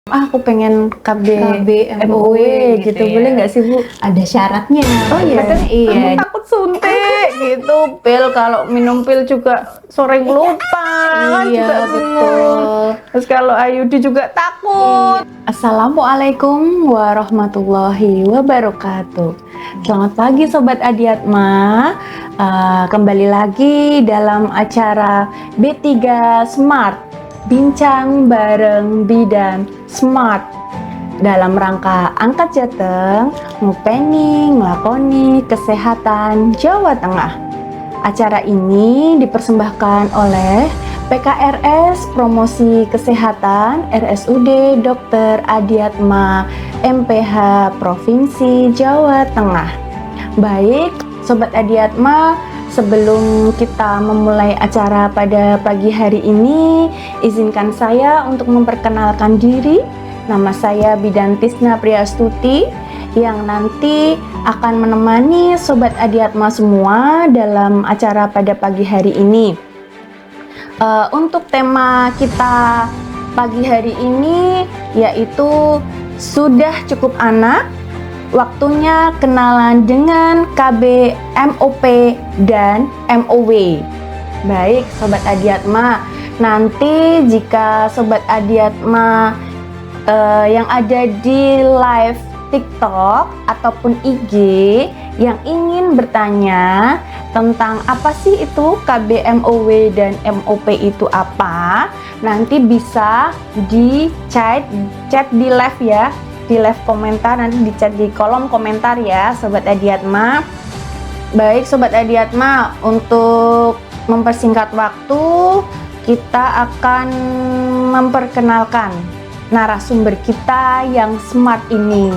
Aku pengen KB MOW gitu, ya. boleh nggak sih Bu? Ada syaratnya. Oh iya, Iya. aku takut suntik gitu. Pil kalau minum pil juga sering lupa, kan Iya, juga bingung. betul. Terus kalau IUD juga takut. Assalamualaikum warahmatullahi wabarakatuh. Selamat pagi Sobat Adiatma. Kembali lagi dalam acara B3 Smart, bincang bareng bidan smart dalam rangka angkat jateng, ngupeni, ngelakoni kesehatan Jawa Tengah. Acara ini dipersembahkan oleh PKRS Promosi Kesehatan RSUD Dr. Adiatma MPH Provinsi Jawa Tengah. Baik, Sobat Adiatma, sebelum kita memulai acara pada pagi hari ini, izinkan saya untuk memperkenalkan diri. Nama saya Bidan Tisna Priastuti yang nanti akan menemani Sobat Adiatma semua dalam acara pada pagi hari ini. Untuk tema kita pagi hari ini yaitu sudah cukup anak, waktunya kenalan dengan KB, MOP, dan MOW. Baik Sobat Adiatma, nanti jika Sobat Adiatma yang ada di live TikTok ataupun IG yang ingin bertanya tentang apa sih itu KB, MOW, dan MOP itu apa, nanti bisa di chat di live ya, di live komentar, nanti di chat di kolom komentar ya Sobat Adiatma. Baik Sobat Adiatma, untuk mempersingkat waktu kita akan memperkenalkan narasumber kita yang smart ini,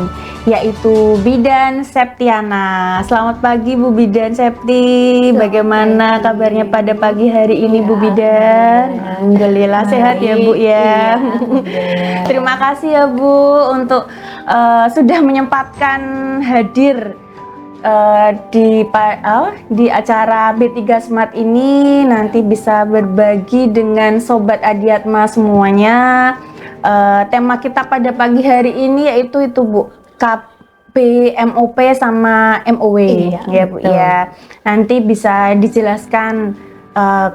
yaitu Bidan Septiana. Selamat pagi Bu Bidan Septi. Bagaimana kabarnya pada pagi hari ini Bu Bidan? Alhamdulillah sehat ya Bu ya. Terima kasih ya Bu untuk sudah menyempatkan hadir di acara B3 Smart ini, nanti bisa berbagi dengan Sobat Adiatma semuanya. Tema kita pada pagi hari ini yaitu itu Bu, KB, MOP sama MOW. Iya, ya Bu ya. Nanti bisa dijelaskan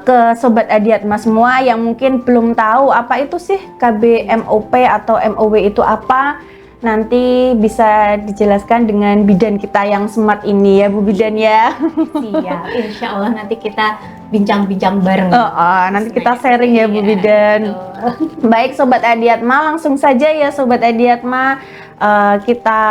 ke Sobat Adiatma semua yang mungkin belum tahu apa itu sih KB, MOP atau MOW itu apa. Nanti bisa dijelaskan dengan bidan kita yang smart ini ya Bu Bidan ya. Siap, insya Allah nanti kita bincang-bincang bareng. Nanti kita sharing ya Bu Bidan. Baik Sobat Adiatma, langsung saja ya Sobat Adiatma, kita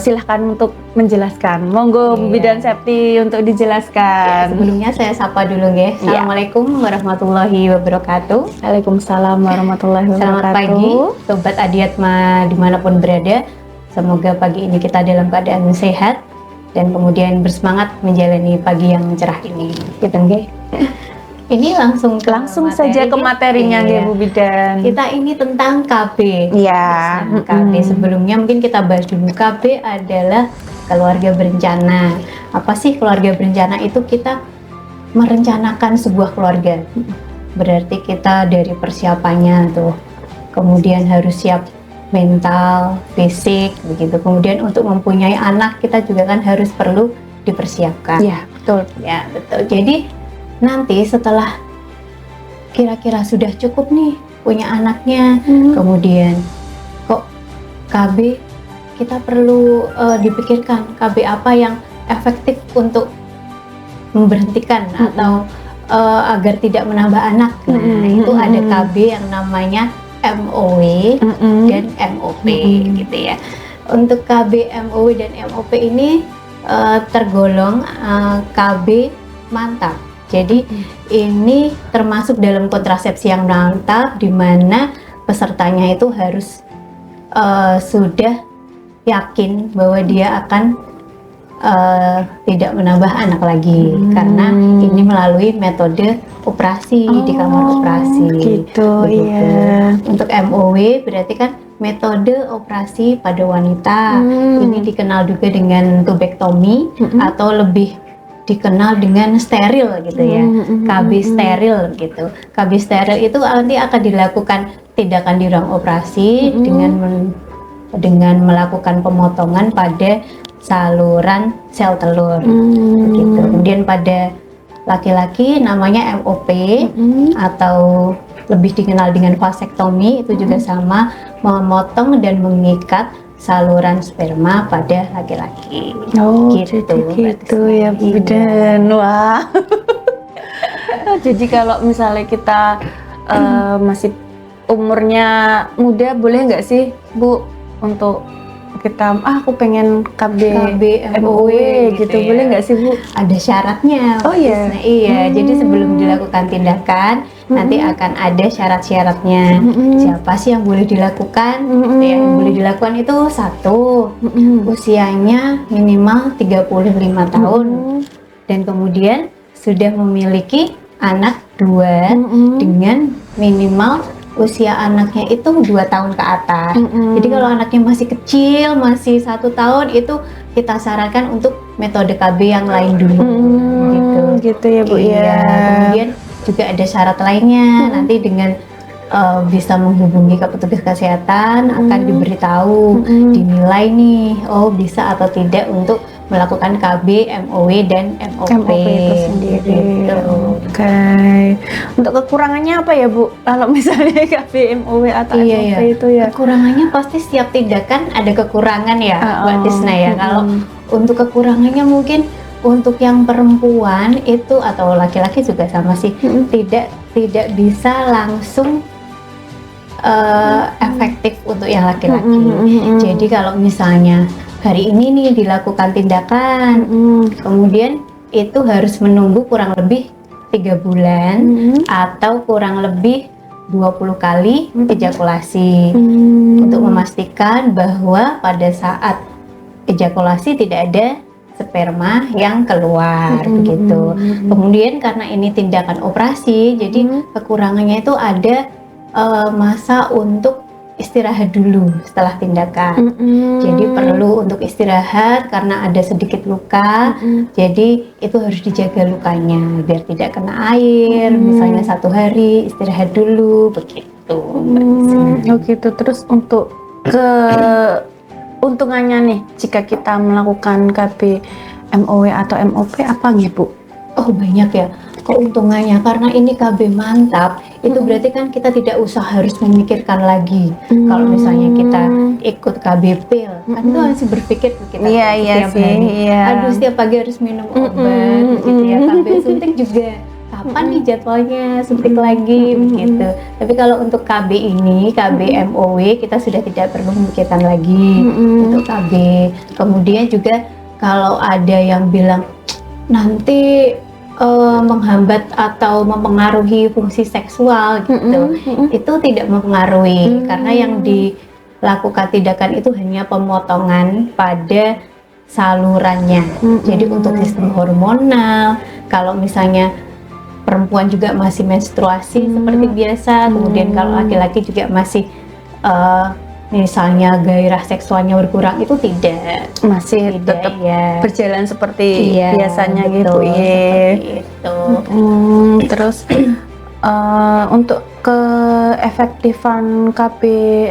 silahkan untuk menjelaskan. Monggo Bu Bidan Septi untuk dijelaskan. Sebelumnya saya sapa dulu ya. Assalamualaikum warahmatullahi wabarakatuh. Waalaikumsalam warahmatullahi wabarakatuh. Selamat pagi Sobat Adiatma dimanapun berada. Semoga pagi ini kita dalam keadaan sehat dan kemudian bersemangat menjalani pagi yang cerah ini. Gitu nggih. Ini langsung saja ke materinya ya Bu Bidan. Kita ini tentang KB. Iya. KB. Sebelumnya mungkin kita bahas dulu. KB adalah keluarga berencana. Apa sih keluarga berencana? Itu kita merencanakan sebuah keluarga. Berarti kita dari persiapannya tuh, kemudian harus siap mental, fisik, begitu. Kemudian untuk mempunyai anak kita juga kan harus perlu dipersiapkan. Iya, betul. Ya, betul. Jadi nanti setelah kira-kira sudah cukup nih punya anaknya, kemudian kok KB kita perlu dipikirkan KB apa yang efektif untuk memberhentikan atau agar tidak menambah anak. Nah, itu ada KB yang namanya MOW dan MOP gitu ya. Untuk KB, MOW dan MOP ini tergolong KB mantap. Jadi ini termasuk dalam kontrasepsi yang mantap, di mana pesertanya itu harus sudah yakin bahwa dia akan tidak menambah anak lagi, karena ini melalui metode operasi di kamar operasi. Gitu, iya. Untuk MOW berarti kan metode operasi pada wanita. Ini dikenal juga dengan tubektomi atau lebih dikenal dengan steril gitu ya, KB steril gitu. KB steril itu nanti akan dilakukan tindakan di ruang operasi dengan melakukan pemotongan pada saluran sel telur begitu. Kemudian pada laki-laki namanya MOP atau lebih dikenal dengan vasektomi, itu juga sama, memotong dan mengikat saluran sperma pada laki-laki. Oh, gitu, jadi gitu ya Bu Dan. Wah. Jadi kalau misalnya kita masih umurnya muda, boleh nggak sih Bu untuk kita aku pengen KB MOW gitu, ya. boleh nggak sih Bu? Ada syaratnya. Oh iya. Iya, jadi sebelum dilakukan tindakan nanti akan ada syarat-syaratnya. Siapa sih yang boleh dilakukan? Yang boleh dilakukan itu satu, usianya minimal 35 tahun dan kemudian sudah memiliki anak 2 dengan minimal usia anaknya itu 2 tahun ke atas. Jadi kalau anaknya masih kecil, masih 1 tahun, itu kita sarankan untuk metode KB yang lain dulu. Gitu ya Bu Iya. ya. Kemudian juga ada syarat lainnya, nanti dengan bisa menghubungi ke petugas kesehatan akan diberitahu, dinilai nih, oh bisa atau tidak untuk melakukan KB, MOW dan MOP itu sendiri. gitu. Oke. Untuk kekurangannya apa ya Bu? Kalau misalnya KB, MOW atau MOP itu ya. Kekurangannya pasti setiap tindakan ada kekurangan ya, Mbak Tisna ya. Kalau untuk kekurangannya mungkin untuk yang perempuan itu atau laki-laki juga sama sih, tidak bisa langsung efektif untuk yang laki-laki. Jadi kalau misalnya hari ini nih dilakukan tindakan, kemudian itu harus menunggu kurang lebih 3 bulan atau kurang lebih 20 kali ejakulasi untuk memastikan bahwa pada saat ejakulasi tidak ada sperma yang keluar begitu. Kemudian karena ini tindakan operasi, jadi kekurangannya itu ada masa untuk istirahat dulu setelah tindakan. Jadi perlu untuk istirahat karena ada sedikit luka. Jadi itu harus dijaga lukanya biar tidak kena air. Misalnya 1 hari istirahat dulu begitu. Oh gitu. Terus untuk keuntungannya nih jika kita melakukan KB MOW atau MOP apa nih Bu? Oh banyak ya keuntungannya, karena ini KB mantap itu berarti kan kita tidak usah harus memikirkan lagi. Kalau misalnya kita ikut KB pil kan itu masih berpikir tuh kita setiap hari. Aduh setiap pagi harus minum obat gitu ya. KB suntik juga kapan nih jadwalnya suntik lagi begitu. Tapi kalau untuk KB ini, KB MOW kita sudah tidak perlu memikirkan lagi untuk KB. Kemudian juga kalau ada yang bilang nanti menghambat atau mempengaruhi fungsi seksual gitu, itu tidak mempengaruhi karena yang dilakukan tindakan itu hanya pemotongan pada salurannya. Jadi untuk sistem hormonal, kalau misalnya perempuan juga masih menstruasi seperti biasa, kemudian kalau laki-laki juga masih misalnya gairah seksualnya berkurang, itu masih tetap ya berjalan seperti biasanya betul, gitu itu. Terus untuk keefektifan KB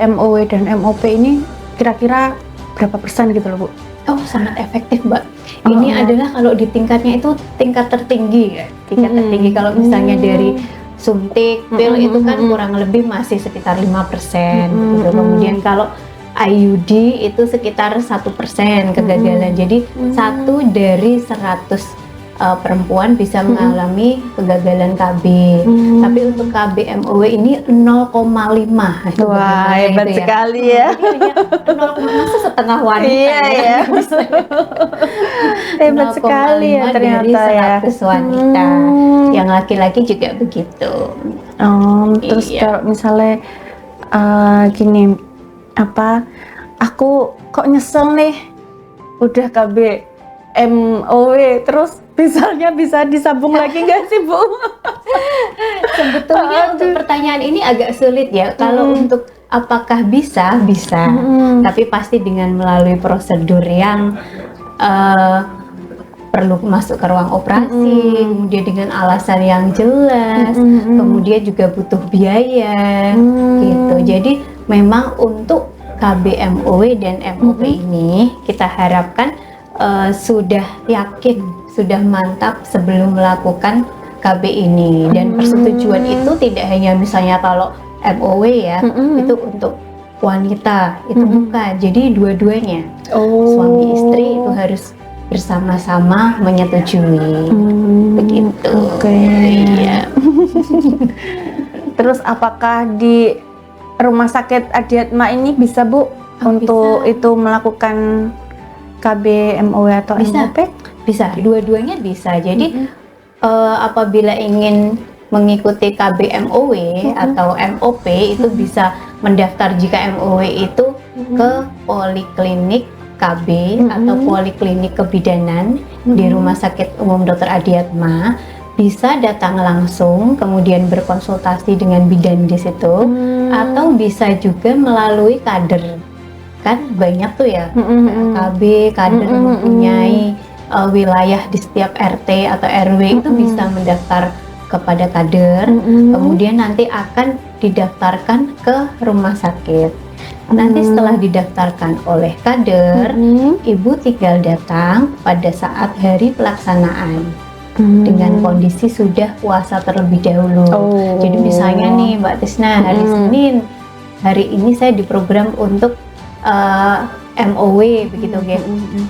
MOW dan MOP ini kira-kira berapa persen gitu loh Bu? Oh sangat efektif Mbak. Ini adalah kalau di tingkatnya itu tingkat tertinggi ya. Tingkat tertinggi kalau misalnya dari suntik, pil itu kan kurang lebih masih sekitar 5% gitu. Kemudian kalau IUD itu sekitar 1% kegagalan. Jadi 1 dari 100 perempuan bisa mengalami kegagalan KB. Tapi untuk KB MOW ini 0,5. Wah, hebat itu sekali ya. Jadi hanya 0, setengah wanita. Iya ya. Hebat sekali ya ternyata ya. 100 wanita. Yang laki-laki juga begitu. Terus kalau misalnya gini, aku kok nyesel nih udah KB MOW terus misalnya bisa disambung lagi nggak sih Bu? Sebetulnya untuk pertanyaan ini agak sulit ya. Kalau untuk apakah bisa, tapi pasti dengan melalui prosedur yang perlu masuk ke ruang operasi, kemudian dengan alasan yang jelas, kemudian juga butuh biaya, gitu. Jadi memang untuk KB MOW dan MOP ini kita harapkan sudah yakin, sudah mantap sebelum melakukan KB ini. Dan persetujuan itu tidak hanya misalnya kalau MOW ya, itu untuk wanita, itu bukan. Jadi dua-duanya, suami istri itu harus bersama-sama menyetujui, begitu. Iya. Terus apakah di Rumah Sakit Adiatma ini bisa Bu untuk bisa. itu melakukan KB MOW atau Bisa. MOP? Bisa, dua-duanya bisa. Jadi apabila ingin mengikuti KB MOW atau MOP itu bisa mendaftar jika MOW itu ke poliklinik KB atau poliklinik kebidanan di Rumah Sakit Umum Dr. Adiatma. Bisa datang langsung kemudian berkonsultasi dengan bidan di situ, atau bisa juga melalui kader. Kan banyak tuh ya KB kader mempunyai wilayah di setiap RT atau RW itu bisa mendaftar kepada kader, kemudian nanti akan didaftarkan ke rumah sakit. Nanti setelah didaftarkan oleh kader, ibu tinggal datang pada saat hari pelaksanaan dengan kondisi sudah puasa terlebih dahulu. Jadi misalnya nih Mbak Tisna, hari Senin, hari ini saya diprogram untuk MOW begitu kan.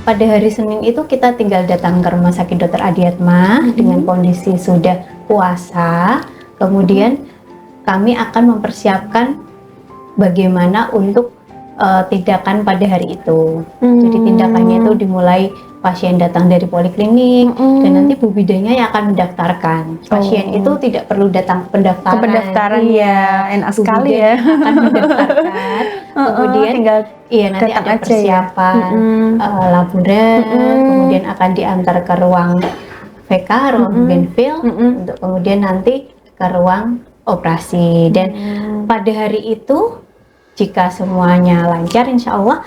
Pada hari Senin itu kita tinggal datang ke Rumah Sakit Dr. Adiatma dengan kondisi sudah puasa, kemudian kami akan mempersiapkan bagaimana untuk tindakan pada hari itu. Jadi tindakannya itu dimulai pasien datang dari poliklinik dan nanti Bu Bidanya yang akan mendaftarkan. Pasien itu tidak perlu datang ke pendaftaran. Pendaftaran ya, enak Bu sekali Bidanya ya. akan mendaftarkan. Kemudian tinggal nanti datang ada aja ya. persiapan laborer, kemudian akan diantar ke ruang VK, ruang Benfil, untuk kemudian nanti ke ruang operasi. Dan pada hari itu jika semuanya lancar, insya Allah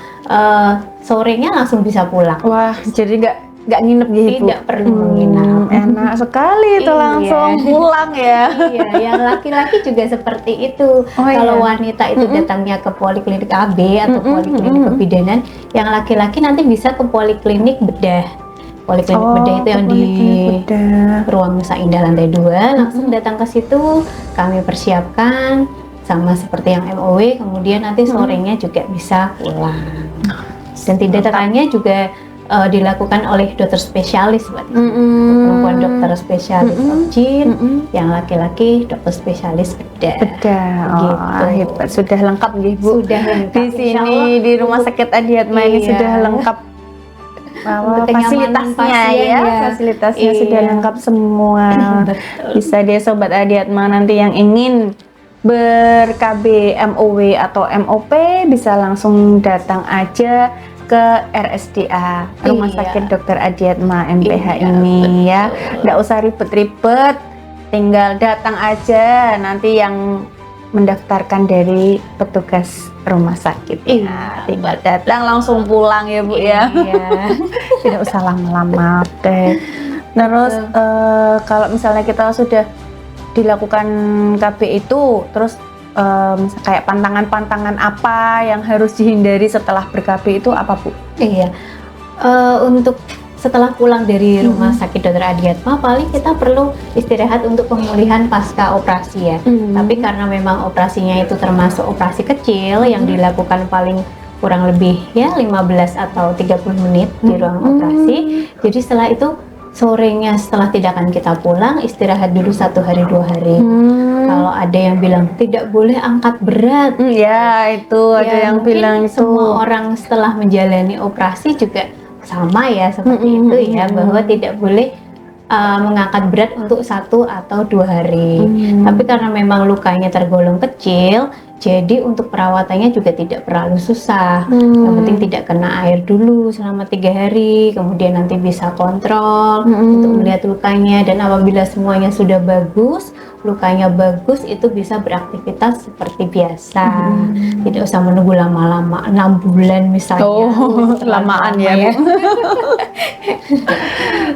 sorenya langsung bisa pulang. Wah, jadi nggak nginep gitu. Tidak perlu menginap. Enak sekali itu Iya. langsung pulang ya. Iya, yang laki-laki juga seperti itu. Kalau wanita itu datangnya ke poliklinik AB atau poliklinik kebidanan, yang laki-laki nanti bisa ke poliklinik bedah. Poliklinik bedah itu yang di ruang Nusa Indah lantai 2, langsung datang ke situ, kami persiapkan sama seperti yang MOW, kemudian nanti sorenya juga bisa pulang. Dan tindakannya juga dilakukan oleh dokter spesialis, Mbak. Perempuan dokter spesialis objin, yang laki-laki dokter spesialis bedah. Hebat, sudah lengkap nih Bu. Sudah lengkap. Di sini di Rumah Sakit Adiatma ini sudah lengkap. Fasilitasnya ya, fasilitasnya sudah lengkap semua. Bisa deh Sobat Adiatma nanti yang ingin ber-KB MOW atau MOP bisa langsung datang aja ke RSDA Rumah Sakit Dr. Adiatma MPH ini ya. Nggak usah ribet-ribet, tinggal datang aja, nanti yang mendaftarkan dari petugas rumah sakit. Tinggal datang langsung pulang ya Bu ya. Tidak usah lama-lama. Oke. Terus kalau misalnya kita sudah dilakukan KB itu, terus kayak pantangan-pantangan apa yang harus dihindari setelah ber-KB itu apa Bu? Untuk setelah pulang dari Rumah Sakit Dr. Adiatma, paling kita perlu istirahat untuk pemulihan pasca operasi ya. Tapi karena memang operasinya itu termasuk operasi kecil yang dilakukan paling kurang lebih ya 15 atau 30 menit di ruang operasi. Jadi setelah itu sorenya setelah tindakan kita pulang, istirahat dulu 1 hari 2 hari. Kalau ada yang bilang tidak boleh angkat berat, ya itu ada yang bilang itu. Semua orang setelah menjalani operasi juga sama ya seperti itu ya, bahwa tidak boleh mengangkat berat untuk 1 atau 2 hari. Tapi karena memang lukanya tergolong kecil, Jadi untuk perawatannya juga tidak terlalu susah. Yang penting tidak kena air dulu selama 3 hari, kemudian nanti bisa kontrol untuk melihat lukanya, dan apabila semuanya sudah bagus, lukanya bagus, itu bisa beraktivitas seperti biasa. Tidak usah menunggu lama-lama, 6 bulan misalnya. Lamaan ya, Bu.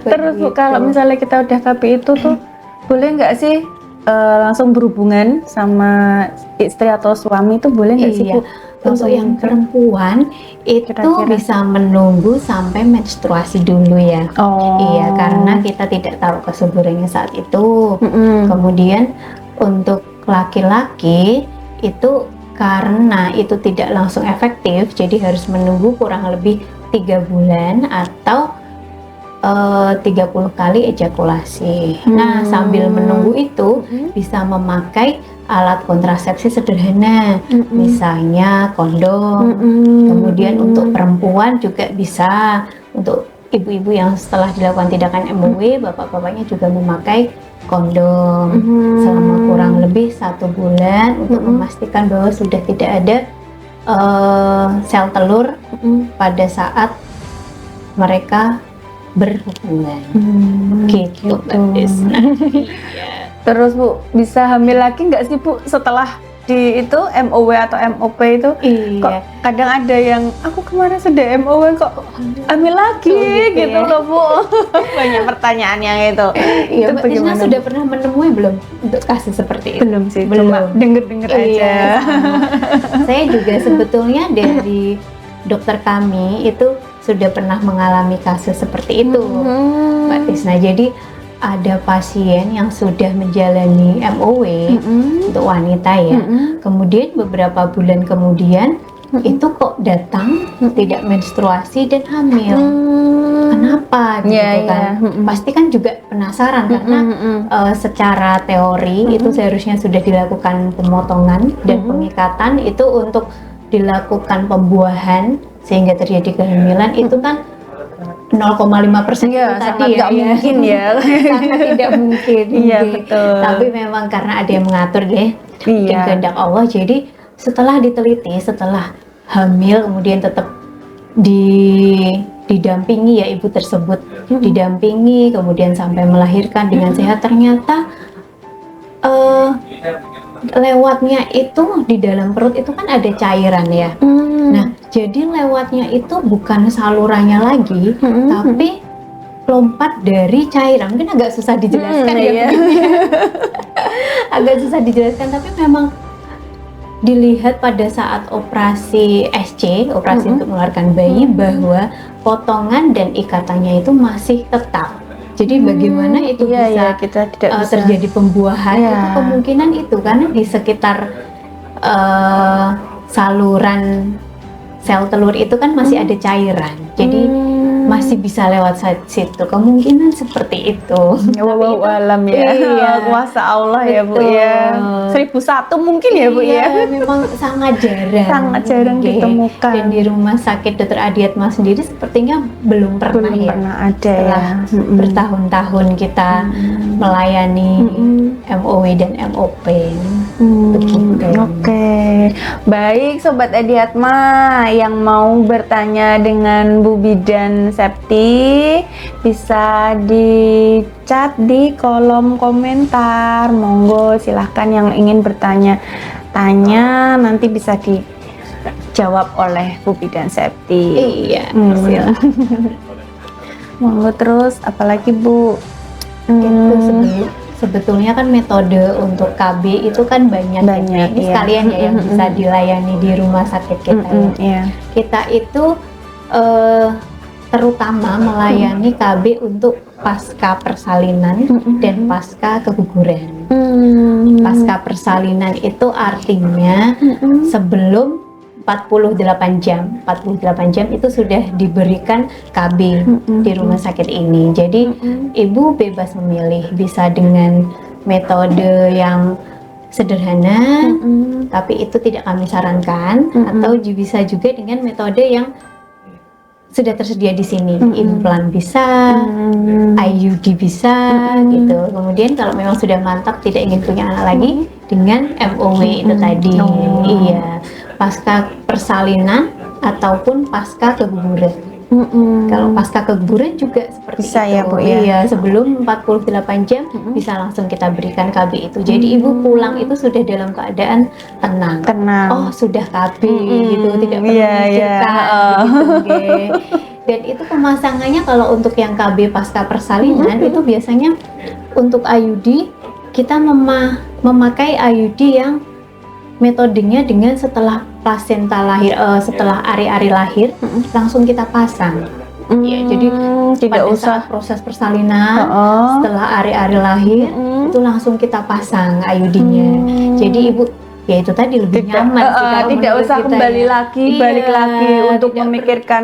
Terus Bu, kalau misalnya kita udah KB itu tuh boleh nggak sih langsung berhubungan sama istri atau suami itu boleh nggak sih Bu? Untuk yang perempuan itu Kira-kira bisa menunggu sampai menstruasi dulu ya. Iya, karena kita tidak tahu kesuburannya saat itu. Kemudian untuk laki-laki itu karena itu tidak langsung efektif, jadi harus menunggu kurang lebih 3 bulan atau 30 kali ejakulasi. Nah, sambil menunggu itu bisa memakai alat kontrasepsi sederhana, misalnya kondom. Kemudian untuk perempuan juga bisa, untuk ibu-ibu yang setelah dilakukan tindakan MOW, bapak-bapaknya juga memakai kondom selama kurang lebih 1 bulan untuk memastikan bahwa sudah tidak ada sel telur pada saat mereka berhubungan. Gitu, Mbak Desna. Terus Bu, bisa hamil lagi nggak sih Bu setelah di itu MOW atau MOP itu? Kok kadang ada yang aku kemarin sudah MOW kok hamil lagi gitu loh Bu. Banyak pertanyaan yang itu. Iya, Mbak Desna sudah pernah menemui belum untuk kasus seperti itu? Belum sih, belum. Cuma denger-denger aja. Saya juga sebetulnya dari dokter kami itu sudah pernah mengalami kasus seperti itu, Mbak Tisna. Jadi ada pasien yang sudah menjalani MOW untuk wanita ya, kemudian beberapa bulan kemudian itu kok datang tidak menstruasi dan hamil. Kenapa gitu kan? Pasti kan juga penasaran karena secara teori itu seharusnya sudah dilakukan pemotongan dan pengikatan itu untuk dilakukan pembuahan sehingga terjadi kehamilan, itu kan 0,5% ya, tadi sangat ya, mungkin ya. sangat tidak mungkin. Iya, betul. Tapi memang karena ada yang mengatur ya, mungkin kehendak Allah. Jadi setelah diteliti, setelah hamil kemudian tetap didampingi ya ibu tersebut, didampingi kemudian sampai melahirkan dengan sehat, ternyata lewatnya itu di dalam perut itu kan ada cairan ya. Nah, jadi lewatnya itu bukan salurannya lagi, tapi lompat dari cairan. Mungkin agak susah dijelaskan ya. Agak susah dijelaskan, tapi memang dilihat pada saat operasi SC, operasi untuk mengeluarkan bayi, bahwa potongan dan ikatannya itu masih tetap. Jadi bagaimana itu bisa kita tidak bisa terjadi pembuahan, itu kemungkinan itu karena di sekitar saluran sel telur itu kan masih ada cairan, jadi masih bisa lewat situ, kemungkinan seperti itu. Wow, alam ya. Iya. Kuasa Allah ya Bu ya. 1001 mungkin ya Bu ya. Memang sangat jarang. Sangat jarang ditemukan. Dan di rumah sakit Dr. Adiatma sendiri sepertinya belum pernah ada setelah bertahun-tahun kita melayani MOW dan MOP. Oke. Baik Sobat Adiatma yang mau bertanya dengan Bu Bidan Septi, bisa di chat di kolom komentar. Monggo silahkan yang ingin bertanya nanti bisa dijawab oleh Bu Bidan Septi. Iya, silahkan. Monggo, terus apalagi Bu? Sebetulnya kan metode untuk KB itu kan banyak ya. Ini sekalian ya yang bisa dilayani di rumah sakit kita ya. Kita itu terutama melayani KB untuk pasca persalinan dan pasca keguguran. Pasca persalinan itu artinya sebelum 48 jam itu sudah diberikan KB di rumah sakit ini. Jadi ibu bebas memilih, bisa dengan metode yang sederhana, tapi itu tidak kami sarankan, atau bisa juga dengan metode yang sudah tersedia di sini. Implan bisa, IUD bisa gitu. Kemudian kalau memang sudah mantap tidak ingin punya anak lagi, dengan MOW itu tadi. Iya, pasca persalinan ataupun pasca keguguran. Kalau pasca keguguran juga seperti Bisa itu. ya, Bu, ya? Iya, sebelum 48 jam bisa langsung kita berikan KB itu. Jadi ibu pulang itu sudah dalam keadaan tenang. Oh, sudah KB gitu, tidak perlu memikirkan begitu, nggih. Dan itu pemasangannya kalau untuk yang KB pasca persalinan itu biasanya untuk IUD kita memakai IUD yang metodenya dengan setelah plasenta lahir, setelah ari-ari lahir langsung kita pasang. Ya, jadi tidak pada usah saat proses persalinan, setelah ari-ari lahir itu langsung kita pasang IUD-nya. Jadi ibu ya itu tadi lebih nyaman sih kalau tidak menurut usah kita kembali ya. lagi, Iya, balik lagi untuk tidak memikirkan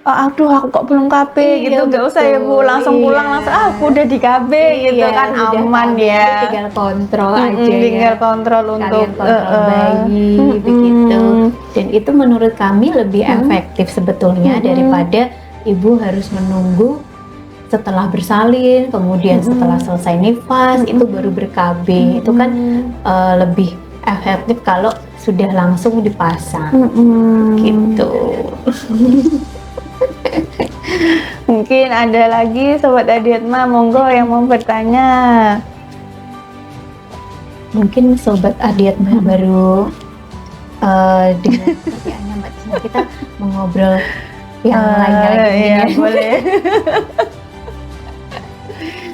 aduh aku kok belum KB gitu, nggak usah ya Bu, langsung pulang langsung aku udah di KB gitu kan, udah aman KB, ya. tinggal kontrol aja Tinggal ya. kontrol untuk Kalian kontrol bayi begitu. Dan itu menurut kami lebih efektif sebetulnya daripada ibu harus menunggu setelah bersalin, kemudian setelah selesai nifas itu baru ber-KB. Itu kan lebih efektif kalau sudah langsung dipasang gitu. Mungkin ada lagi Sobat Adiatma, monggo yang mau bertanya. Mungkin Sobat Adiatma baru dengan pertanyaannya Mbak Tina, kita mengobrol yang lainnya lagi. Iya, boleh.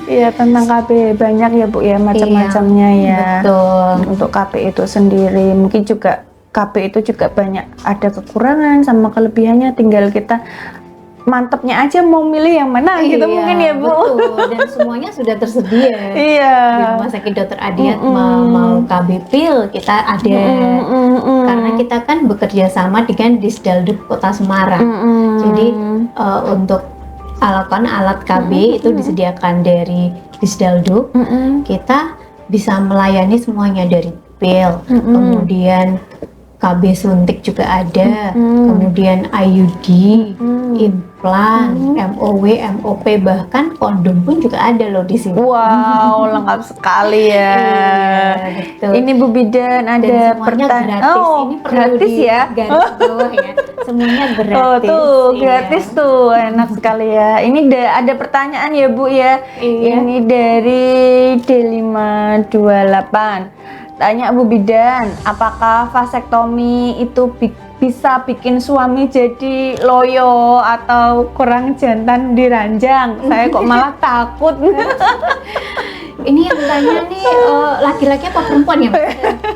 Iya, tentang KB banyak ya Bu ya, macam-macamnya ya. Betul. Untuk KB itu sendiri mungkin juga KB itu juga banyak ada kekurangan sama kelebihannya, tinggal kita mantepnya aja mau milih yang mana gitu mungkin ya Bu. Betul, dan semuanya sudah tersedia. Iya. Di Rumah Sakit Dr. Adiat mau KB pil kita ada. Karena kita kan bekerja sama dengan Disdaldup Kota Semarang. Jadi untuk alat KB itu disediakan dari Disdaldup. Kita bisa melayani semuanya dari pil, kemudian KB suntik juga ada, kemudian IUD, implan, MOW, MOP, bahkan kondom pun juga ada loh di sini. Wow, lengkap sekali ya. Iya, betul. Ini Bu Bidan ada Dan semuanya gratis. Ini perlu gratis ya. garis bawah ya. Semuanya gratis. Oh tuh, iya. gratis tuh, enak sekali ya. Ini ada pertanyaan ya Bu ya. Iya. Ini dari D528. Tanya Bu Bidan, apakah vasektomi itu bisa bikin suami jadi loyo atau kurang jantan di ranjang? Saya kok malah takut. Ini yang tanya nih laki-laki apa perempuan ya?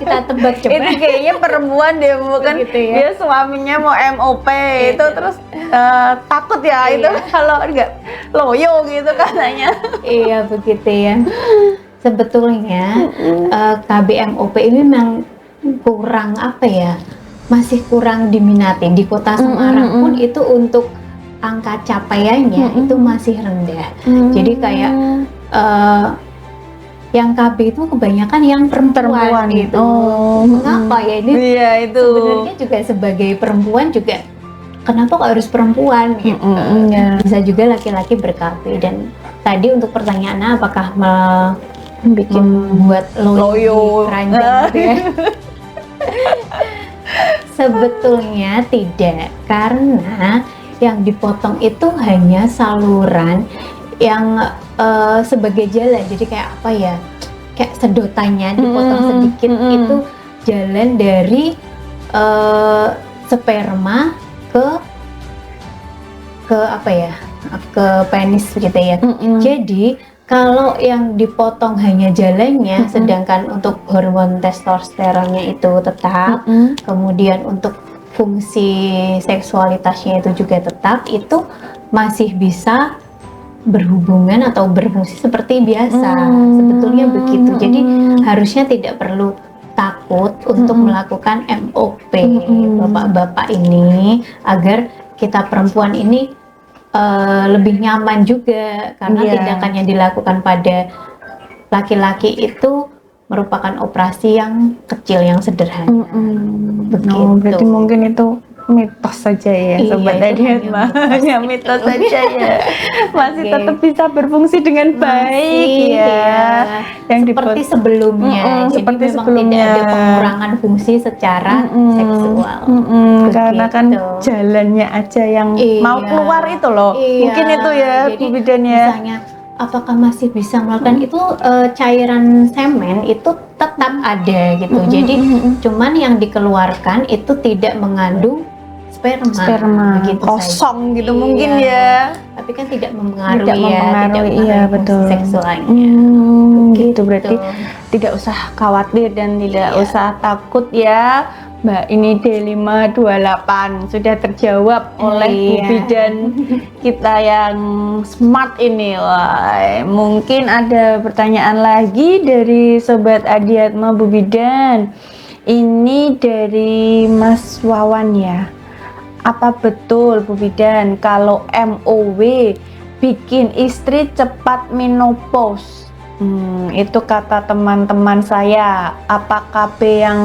Kita tebak coba. Itu kayaknya perempuan deh Bu, kan Begitu ya? dia suaminya mau MOP itu terus takut ya itu kalau enggak loyo gitu katanya. Iya begitu ya. Sebetulnya KBMOP ini memang kurang apa ya, masih kurang diminati di Kota Semarang pun itu untuk angka capaiannya itu masih rendah. Jadi kayak yang KB itu kebanyakan yang perempuan gitu. Mengapa ya ini? Iya itu. Sebenarnya juga sebagai perempuan juga kenapa kok harus perempuan gitu? Bisa juga laki-laki ber-KB. Dan tadi untuk pertanyaannya apakah buat loyo di keranjang gitu ya? Sebetulnya tidak, karena yang dipotong itu hanya saluran yang sebagai jalan. Jadi kayak apa ya, kayak sedotannya dipotong sedikit, itu jalan dari sperma ke apa ya, ke penis gitu ya. Jadi kalau yang dipotong hanya jalannya, sedangkan untuk hormon testosteronnya itu tetap, kemudian untuk fungsi seksualitasnya itu juga tetap, itu masih bisa berhubungan atau berfungsi seperti biasa. Sebetulnya begitu. Jadi harusnya tidak perlu takut untuk melakukan MOP, bapak-bapak ini, agar kita perempuan ini lebih nyaman juga, karena tindakan yang dilakukan pada laki-laki itu merupakan operasi yang kecil, yang sederhana. Begitu. Berarti mungkin itu mitos saja ya, Iya, Sobat itu Adiat hanya mah. mitos Hanya gitu. mitos saja ya. Masih Oke. tetap bisa berfungsi dengan baik Masih, ya. Yang seperti dipot- sebelumnya. Jadi seperti memang sebelumnya. tidak ada pengurangan fungsi secara seksual. Karena kan Begitu. jalannya aja yang Iya. mau keluar itu loh. Iya. Mungkin itu ya, Jadi Bu Bidan ya. misalnya apakah masih bisa melakukan itu, cairan semen itu tetap ada gitu. Jadi cuman yang dikeluarkan itu tidak mengandung sperma, begitu kosong saja. gitu Iya. mungkin ya. Tapi kan tidak mempengaruhi Tidak ya, mempengaruhi, tidak iya, mempengaruhi fungsi betul. seksualnya. Gitu berarti tidak usah khawatir dan tidak Iya. usah takut ya Mbak. Ini D528 sudah terjawab oleh Bu Iya. Bidan kita yang smart ini. Wah, mungkin ada pertanyaan lagi dari Sobat Adiatma Bu Bidan. Ini dari Mas Wawan ya. Apa betul Bu Bidan kalau MOW bikin istri cepat menopause? Itu kata teman-teman saya. Apa KB yang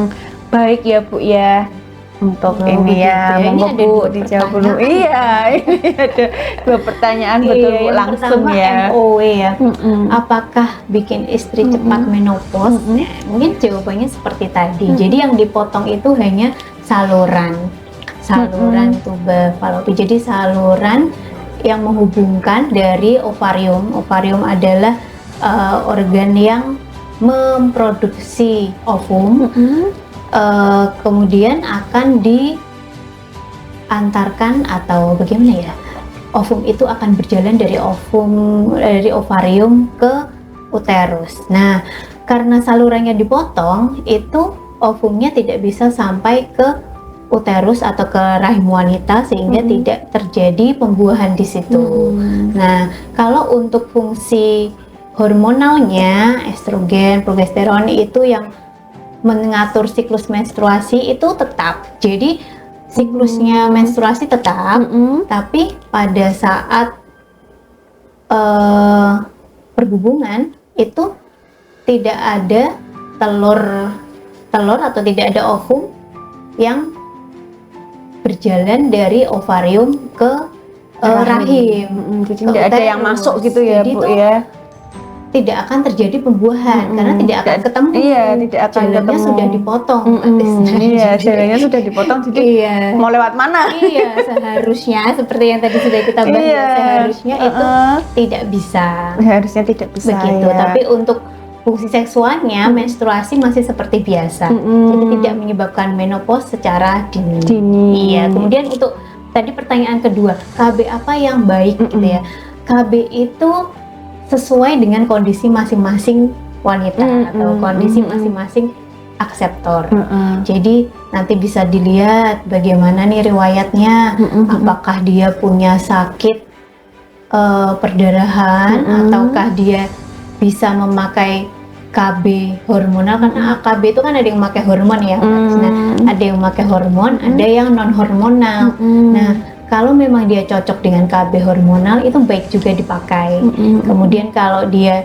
baik ya Bu ya? Untuk Oh, ini ya, begitu ya. Ini monggo ada Bu dua dijawab dulu. pertanyaan. Iya, ini ada dua pertanyaan betul Bu, yang langsung pertama ya. MOW ya. Apakah bikin istri cepat menopause? Nah, mungkin jawabannya seperti tadi. Jadi yang dipotong itu hanya saluran tuba fallopi. Jadi saluran yang menghubungkan dari ovarium. Ovarium adalah organ yang memproduksi ovum. Kemudian akan diantarkan atau bagaimana ya? Ovum itu akan berjalan dari ovarium ke uterus. Nah, karena salurannya dipotong, itu ovumnya tidak bisa sampai ke uterus atau ke rahim wanita sehingga tidak terjadi pembuahan di situ. Nah, kalau untuk fungsi hormonalnya, estrogen, progesteron itu yang mengatur siklus menstruasi itu tetap. Jadi siklusnya menstruasi tetap, tapi pada saat perhubungan itu tidak ada telur atau tidak ada ovum yang berjalan dari ovarium ke rahim. Jadi ke tidak ada yang uterus. masuk gitu ya Jadi Bu tuh ya. tidak akan terjadi pembuahan karena tidak akan ketemu. Iya, tidak akan Jalannya ketemu. sudah dipotong. Iya, jalannya sudah dipotong. Jadi Iya. mau lewat mana? Iya, seharusnya seperti yang tadi sudah kita bahas, Iya. seharusnya itu tidak bisa. Harusnya tidak bisa Begitu. ya. Tapi untuk fungsi seksualnya, menstruasi masih seperti biasa. Jadi tidak menyebabkan menopause secara dini. Iya. Kemudian untuk tadi pertanyaan kedua, KB apa yang baik gitu ya? KB itu sesuai dengan kondisi masing-masing wanita atau kondisi masing-masing akseptor. Jadi nanti bisa dilihat bagaimana nih riwayatnya, apakah dia punya sakit perdarahan ataukah dia bisa memakai KB hormonal, karena KB itu kan ada yang memakai hormon ya. Nah, ada yang memakai hormon, ada yang non hormonal. Nah, kalau memang dia cocok dengan KB hormonal itu baik juga dipakai. Kemudian kalau dia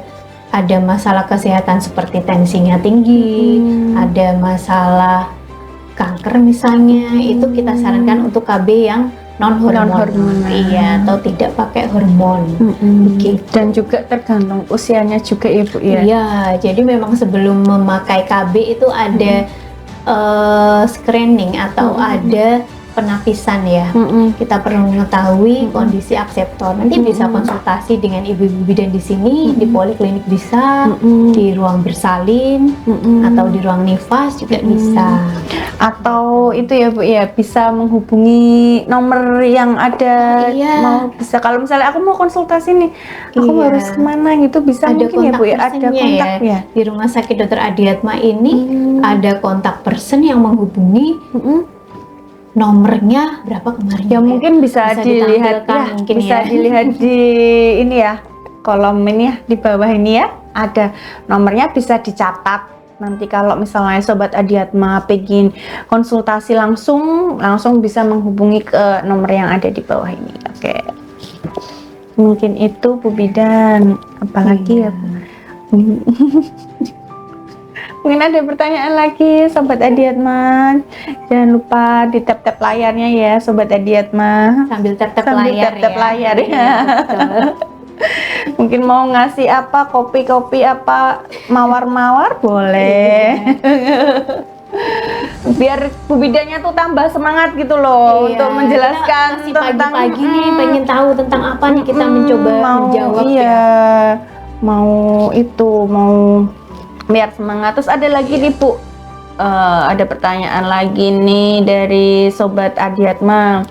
ada masalah kesehatan seperti tensinya tinggi, ada masalah kanker misalnya, itu kita sarankan untuk KB yang non hormonal. Iya, atau tidak pakai hormon. Begitu. Dan juga tergantung usianya juga ya Bu ya. Iya, jadi memang sebelum memakai KB itu ada screening atau ada penapisan ya. Kita perlu mengetahui kondisi akseptor. Nanti bisa konsultasi dengan ibu-ibu bidan di sini, di poliklinik bisa, di ruang bersalin atau di ruang nifas juga bisa. Atau itu ya Bu ya, bisa menghubungi nomor yang ada. Iya. Mau bisa, kalau misalnya aku mau konsultasi nih, aku Iya. harus kemana gitu, bisa Ada mungkin ya Bu ya, ada personnya kontak ya. Di Rumah Sakit Dr. Adiatma ini ada kontak person yang menghubungi. Nomornya berapa kemarin? Ya mungkin bisa dilihat ditampilkan ya, mungkin bisa ya. dilihat di ini ya, kolom ini ya, di bawah ini ya, ada nomornya, bisa dicatat. Nanti kalau misalnya Sobat Adiatma pengen konsultasi langsung bisa menghubungi ke nomor yang ada di bawah ini. Oke. Mungkin itu Bu Bidan, apalagi ya Bu? Mungkin ada pertanyaan lagi Sobat Adiatma. Jangan lupa di tap-tap layarnya ya Sobat Adiatma. Sambil tap-tap Sambil layar tap-tap ya. layar ya. Iya, betul. Mungkin mau ngasih apa, kopi-kopi apa, mawar-mawar boleh. Biar Bu Bidanya tuh tambah semangat gitu loh Iya, untuk menjelaskan kita masih tentang pagi-pagi nih pengen tahu tentang apa nih, kita mencoba menjawab iya, ya. mau itu mau biar semangat. Terus ada lagi nih Bu, ada pertanyaan lagi nih dari Sobat Adiatma.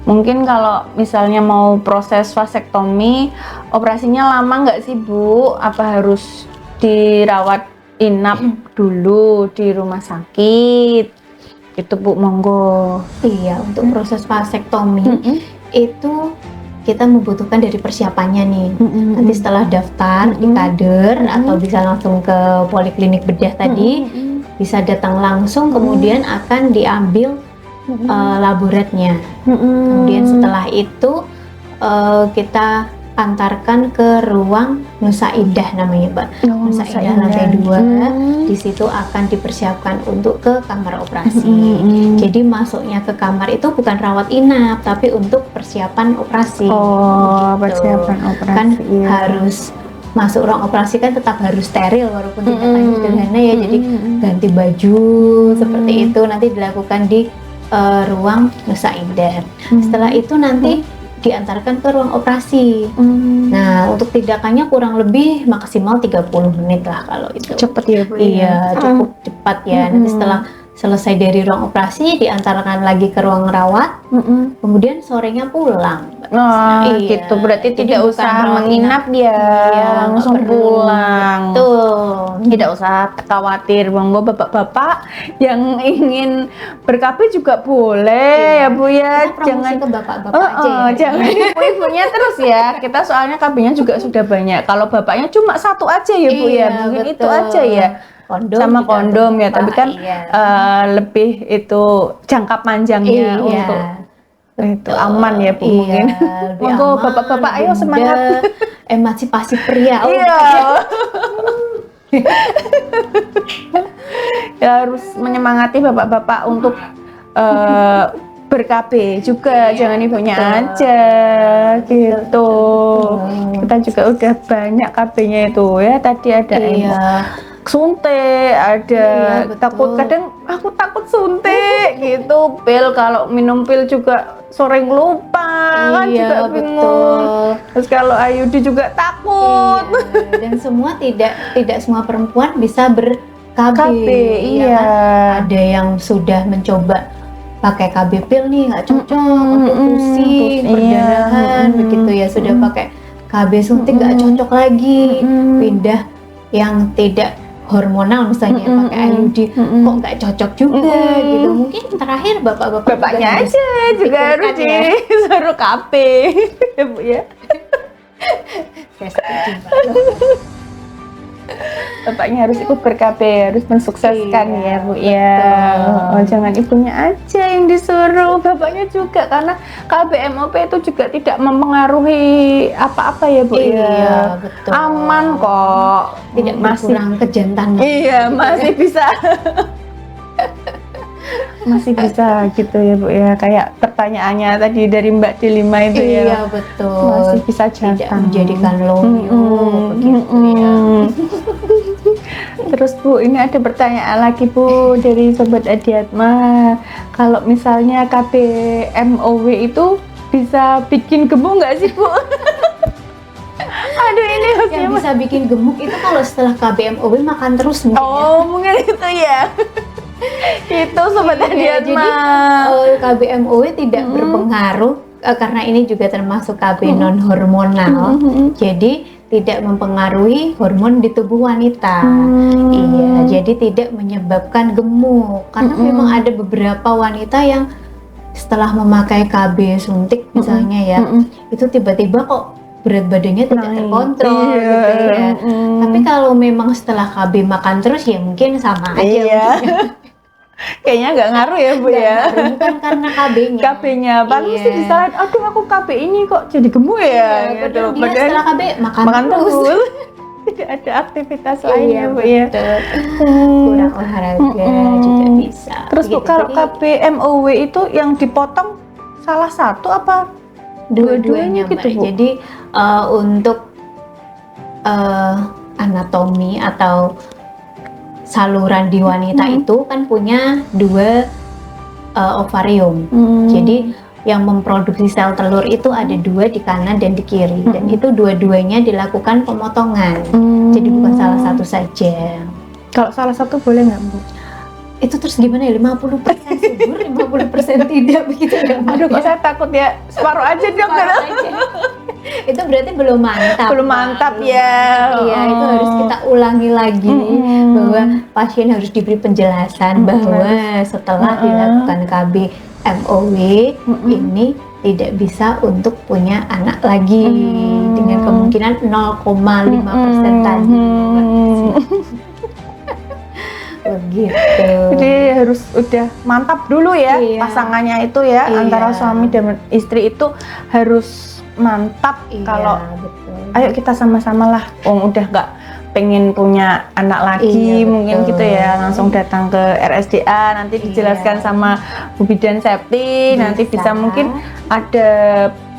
Mungkin kalau misalnya mau proses vasektomi, operasinya lama nggak sih Bu? Apa harus dirawat inap dulu di rumah sakit? Itu Bu, monggo. Iya, untuk proses vasektomi itu kita membutuhkan dari persiapannya nih. Nanti setelah daftar di kader atau bisa langsung ke poliklinik bedah tadi, bisa datang langsung, kemudian akan diambil laboratnya. Kemudian setelah itu kita antarkan ke ruang Nusa Indah namanya, Mbak. Nusa Indah lantai 2. Di situ akan dipersiapkan untuk ke kamar operasi. Jadi masuknya ke kamar itu bukan rawat inap, tapi untuk persiapan operasi. Oh, Gitu. persiapan operasi. Kan iya. harus masuk ruang operasi kan tetap harus steril walaupun tindakannya sederhana ya. Jadi ganti baju seperti itu nanti dilakukan di ruang Nusa Indah. Setelah itu nanti diantarkan ke ruang operasi. Nah, untuk tindakannya kurang lebih maksimal 30 menit lah kalau itu. Cepet ya Bu? Iya, cukup cepat ya. Nanti setelah selesai dari ruang operasi diantarkan lagi ke ruang rawat, kemudian sorenya pulang. Oh, Iya. gitu. Berarti Jadi tidak bukan usah rawat menginap dia, Iya, langsung nggak perlu. pulang. Tuh. Tidak usah khawatir, monggo bapak-bapak yang ingin ber-KB juga boleh ya Bu ya. Kita promosi ke bapak-bapak aja ya. Jangan ibu-ibunya terus ya. Kita soalnya KB-nya juga sudah banyak. Kalau bapaknya cuma satu aja ya Bu ya. Iya, Mungkin itu betul. aja ya. Kondom Sama juga kondom ya, lupa, tapi kan iya. lebih itu jangka panjangnya untuk itu aman ya Bu, mungkin. lebih Monggo aman, bapak-bapak lebih ayo semangat. mudah, emansipasi pria. Iya. Ya harus menyemangati bapak-bapak untuk ber-KB juga, jangan ibunya betul. aja gitu. Kita juga udah banyak KB-nya itu ya. Tadi ada suntik, ada betul. takut, kadang aku takut suntik gitu. Pil kalau minum pil juga sering lupa kan juga bingung. Betul. Terus kalau Ayudi juga takut. Iya, dan semua tidak semua perempuan bisa ber-KB. KB, iya. Kan? Ada yang sudah mencoba pakai KB pil nih nggak cocok untuk pusing, perdarahan, begitu ya. Sudah pakai KB suntik nggak cocok lagi, pindah yang tidak hormonal misalnya pakai IUD kok nggak cocok juga gitu. Mungkin terakhir bapaknya aja juga harus disuruh KB ya Bu ya. Saya setuju banget. Bapaknya harus ikut ber-KB, harus mensukseskan ya Bu ya. Betul. Oh, jangan ibunya aja yang disuruh, bapaknya juga, karena KB MOP itu juga tidak mempengaruhi apa-apa ya Bu Iya, ya. betul. Aman kok. Tidak berkurang kejantanan. Iya, masih bisa. Masih bisa gitu ya Bu ya. Kayak pertanyaannya tadi dari Mbak Dilima itu ya. Iya, betul. Masih bisa Tidak jantan. menjadikan loyo begitu ya. Terus Bu, ini ada pertanyaan lagi Bu dari Sobat Adiatma. Kalau misalnya KB MOW itu bisa bikin gemuk nggak sih Bu? Aduh, ini Yang bisa bikin gemuk itu kalau setelah KBMOW makan terus mungkin. Oh, mungkin itu ya. Itu Sobat Iya, Adiatma. jadi KBMOW tidak berpengaruh karena ini juga termasuk KB non hormonal. Jadi tidak mempengaruhi hormon di tubuh wanita. Iya, jadi tidak menyebabkan gemuk. Karena memang ada beberapa wanita yang setelah memakai KB suntik misalnya ya, itu tiba-tiba kok berat badannya tidak terkontrol gitu ya. Tapi kalau memang setelah KB makan terus ya mungkin sama aja. Iya. Kayaknya nggak ngaruh ya Bu ya. Bukan karena KB-nya. KB-nya, paling sih disalahin, aduh aku KB ini kok jadi gemuk ya. Padahal dia setelah KB makan terus. tidak ada aktivitas lainnya Bu ya. betul. Hmm. Kurang olahraga juga bisa. Terus Bu, Begitu. kalau Jadi, KB MOW itu yang dipotong salah satu apa dua-duanya gitu, Mbak. Bu? Jadi untuk anatomi atau saluran di wanita itu kan punya dua ovarium. Jadi yang memproduksi sel telur itu ada dua di kanan dan di kiri, dan itu dua-duanya dilakukan pemotongan. Jadi bukan salah satu saja. Kalau salah satu boleh nggak Bu? Itu terus gimana ya, 50% subur, 50% tidak, begitu ya Mbak? Aduh, kok saya takut ya separuh aja dong. Separuh aja. Itu berarti belum mantap. Belum Mbak. mantap ya. Iya, itu harus kita ulangi lagi bahwa pasien harus diberi penjelasan bahwa setelah dilakukan KB MOW ini tidak bisa untuk punya anak lagi dengan kemungkinan 0,5% tadi. Begitu. Jadi harus udah mantap dulu ya Iya. pasangannya itu ya, Iya. antara suami dan istri itu harus mantap. Iya, Kalau betul. ayo kita sama-sama lah, udah nggak pengen punya anak lagi, Iya, mungkin betul. gitu ya, langsung datang ke RSDA, nanti dijelaskan Iya. sama Bu Bidan Septi, nanti bisa mungkin ada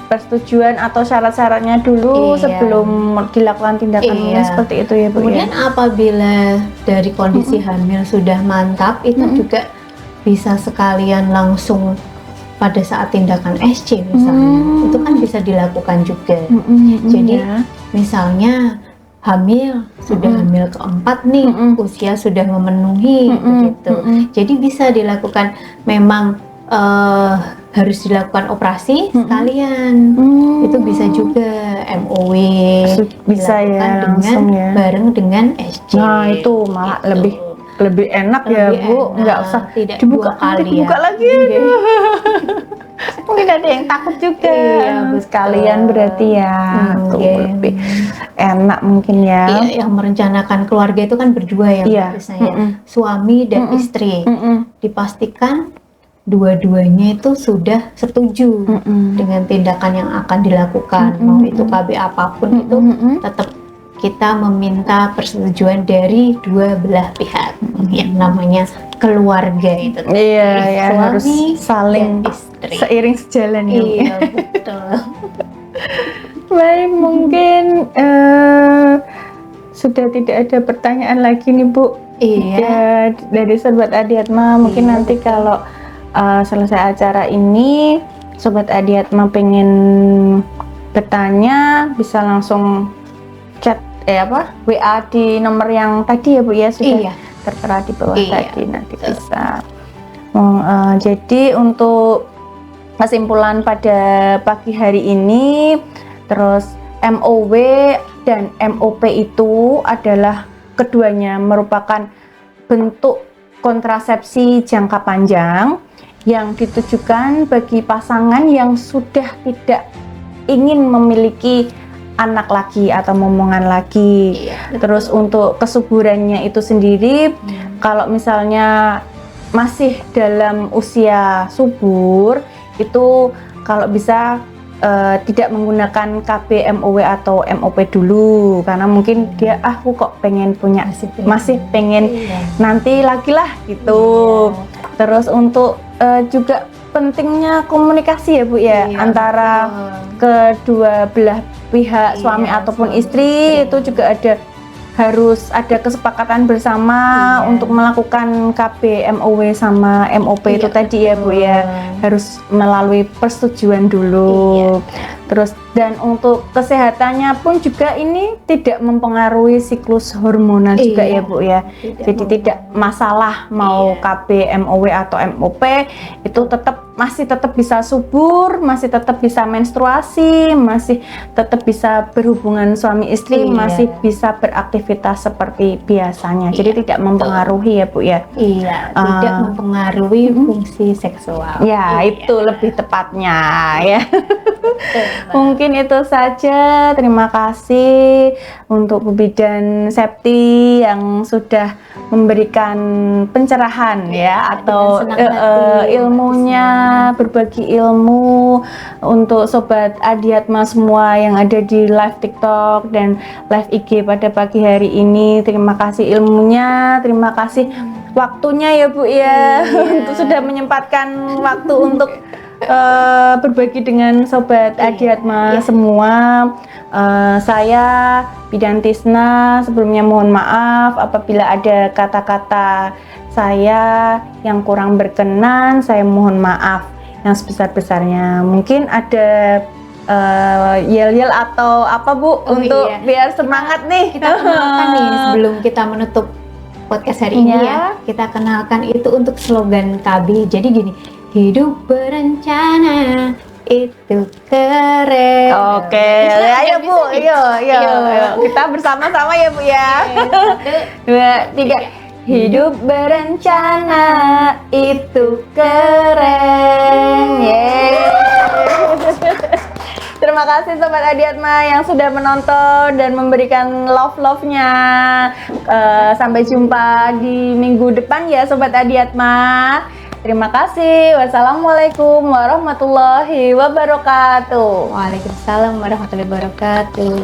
persetujuan atau syarat-syaratnya dulu Iya. sebelum dilakukan tindakan Iya. mungkin seperti itu ya Bu. Kemudian apabila dari kondisi hamil sudah mantap, itu juga bisa sekalian langsung pada saat tindakan SC misalnya, itu kan bisa dilakukan juga. Jadi misalnya hamil, sudah hamil keempat nih, usia sudah memenuhi begitu. Jadi bisa dilakukan, memang harus dilakukan operasi sekalian. Itu bisa juga MOW Bisa ya, dilakukan langsung ya. bareng dengan SC. Nah itu malah Gitu. lebih enak ya Lebih Bu, enak, nggak usah tidak dibuka dua kali dibuka ya. lagi. Oke. Mungkin ada yang takut juga. Iya, betul. Sekalian berarti ya. Tuh, Oke. lebih enak mungkin ya. Iya, yang merencanakan keluarga itu kan berdua ya, Iya. biasanya suami dan istri. Dipastikan dua-duanya itu sudah setuju dengan tindakan yang akan dilakukan, mau itu KB apapun itu tetap kita meminta persetujuan dari dua belah pihak, yang namanya keluarga itu. Iya ya, Suami harus saling dan istri. seiring sejalan ya. Iya, betul. Baik, mungkin sudah tidak ada pertanyaan lagi nih Bu. Iya. Ya, dari Sobat Adiatma, mungkin nanti kalau selesai acara ini Sobat Adiatma pengen bertanya, bisa langsung chat WA di nomor yang tadi ya Bu ya, sudah Iya. tertera di bawah Iya, tadi, nanti bisa. Jadi untuk kesimpulan pada pagi hari ini, terus MOW dan MOP itu adalah keduanya merupakan bentuk kontrasepsi jangka panjang yang ditujukan bagi pasangan yang sudah tidak ingin memiliki anak lagi atau momongan lagi. Iya, Terus untuk kesuburannya itu sendiri, kalau misalnya masih dalam usia subur, itu kalau bisa tidak menggunakan KB MOW atau MOP dulu, karena mungkin dia aku kok pengen punya, masih pengen Iya. nanti lagi lah gitu. Terus untuk juga pentingnya komunikasi ya Bu ya, Iya, antara kedua belah pihak, Iya, suami ataupun suami istri, istri. itu juga harus ada kesepakatan bersama Iya. untuk melakukan KB MOW sama MOP itu Iya, tadi ya Bu ya, harus melalui persetujuan dulu. Terus dan untuk kesehatannya pun juga ini tidak mempengaruhi siklus hormonal juga Iya. ya Bu ya. Jadi tidak masalah mau KB MOW atau MOP, itu masih tetap bisa subur, masih tetap bisa menstruasi, masih tetap bisa berhubungan suami istri, Iya. masih bisa beraktivitas seperti biasanya. Jadi Iya, tidak mempengaruhi ya Bu ya. Iya, tidak mempengaruhi fungsi seksual. Ya, Iya. itu lebih tepatnya ya. Mungkin itu saja. Terima kasih untuk Bu Bidan Septi yang sudah memberikan pencerahan ya atau dengan senang hati, ilmunya, berbagi ilmu untuk sobat Adiatma semua yang ada di live TikTok dan live IG pada pagi hari ini. Terima kasih ilmunya, terima kasih waktunya ya Bu ya, untuk sudah menyempatkan waktu untuk berbagi dengan sobat Adiatma semua. Saya Bidan Tisna sebelumnya mohon maaf apabila ada kata-kata saya yang kurang berkenan. Saya mohon maaf yang sebesar-besarnya. Mungkin ada yel-yel atau apa Bu untuk biar semangat nih. Kita kenalkan nih sebelum kita menutup podcast hari ini ya. Kita kenalkan itu untuk slogan KB. Jadi gini, hidup berencana itu keren. Oke, ayo Bu, ayo. Kita bersama-sama ya Bu ya. 1, 2, 3. Hidup berencana itu keren. Terima kasih Sobat Adiatma yang sudah menonton dan memberikan love-nya. Sampai jumpa di minggu depan ya Sobat Adiatma. Terima kasih. Wassalamualaikum warahmatullahi wabarakatuh. Waalaikumsalam warahmatullahi wabarakatuh.